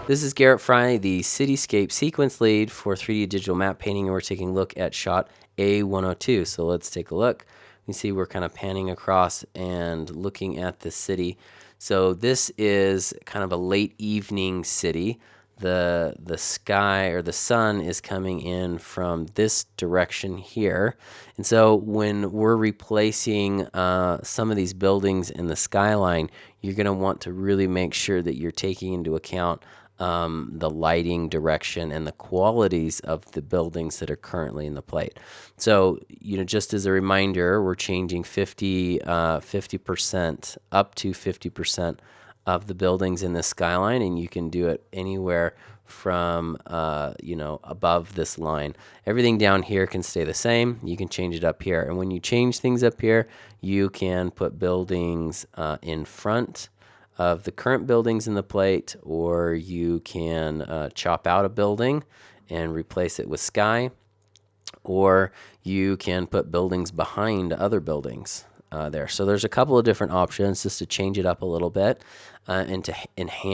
This is Garrett Fry, the Cityscape Sequence Lead for 3D Digital Map Painting, and we're taking a look at shot A102. So let's take a look. You see we're kind of panning across and looking at the city. So this is kind of a late evening city. The sky or the sun is coming in from this direction here. And so when we're replacing some of these buildings in the skyline, you're going to want to really make sure that you're taking into account the lighting direction and the qualities of the buildings that are currently in the plate. So, just as a reminder, we're changing 50% up to 50% of the buildings in the skyline, and you can do it anywhere from above this line. Everything down here can stay the same. You can change it up here, and when you change things up here, you can put buildings in front of the current buildings in the plate, or you can chop out a building and replace it with sky, or you can put buildings behind other buildings there. So there's a couple of different options just to change it up a little bit and to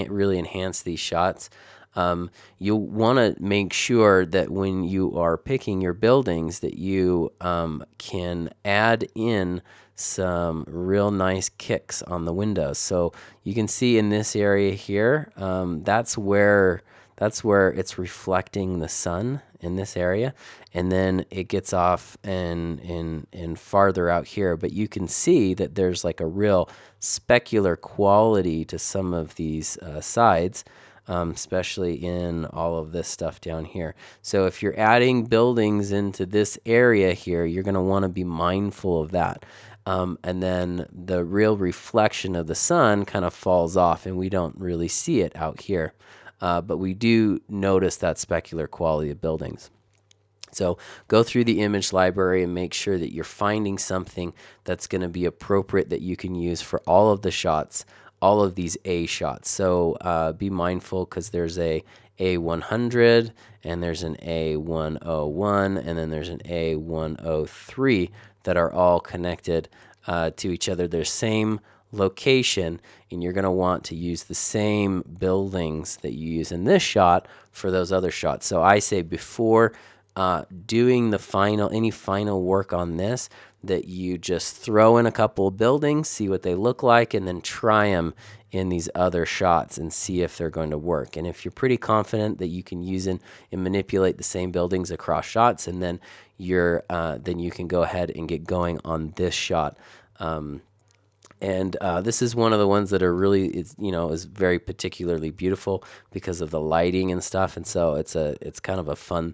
really enhance these shots. You want to make sure that when you are picking your buildings that you can add in some real nice kicks on the windows. So you can see in this area here, that's where it's reflecting the sun in this area, and then it gets off and farther out here. But you can see that there's like a real specular quality to some of these sides. Especially in all of this stuff down here. So if you're adding buildings into this area here, you're going to want to be mindful of that. And then the real reflection of the sun kind of falls off, and we don't really see it out here. But we do notice that specular quality of buildings. So go through the image library and make sure that you're finding something that's going to be appropriate that you can use for all of the shots, all of these A shots. So be mindful because there's a A100 and there's an A101 and then there's an A103 that are all connected to each other. They're same location, and you're going to want to use the same buildings that you use in this shot for those other shots. So I say before doing any final work on this, that you just throw in a couple of buildings, see what they look like, and then try them in these other shots and see if they're going to work. And if you're pretty confident that you can use and manipulate the same buildings across shots, and then then you can go ahead and get going on this shot. This is one of the ones that are really, is very particularly beautiful because of the lighting and stuff. And so it's kind of a fun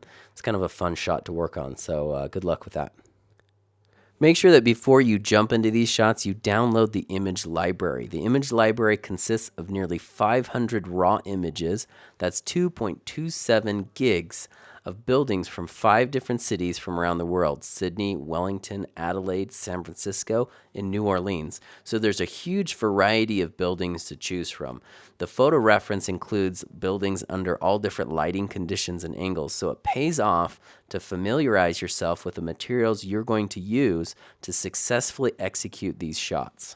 shot to work on. So good luck with that. Make sure that before you jump into these shots, you download the image library. The image library consists of nearly 500 raw images. That's 2.27 gigs of buildings from 5 different cities from around the world: Sydney, Wellington, Adelaide, San Francisco, and New Orleans. So there's a huge variety of buildings to choose from. The photo reference includes buildings under all different lighting conditions and angles, so it pays off to familiarize yourself with the materials you're going to use to successfully execute these shots.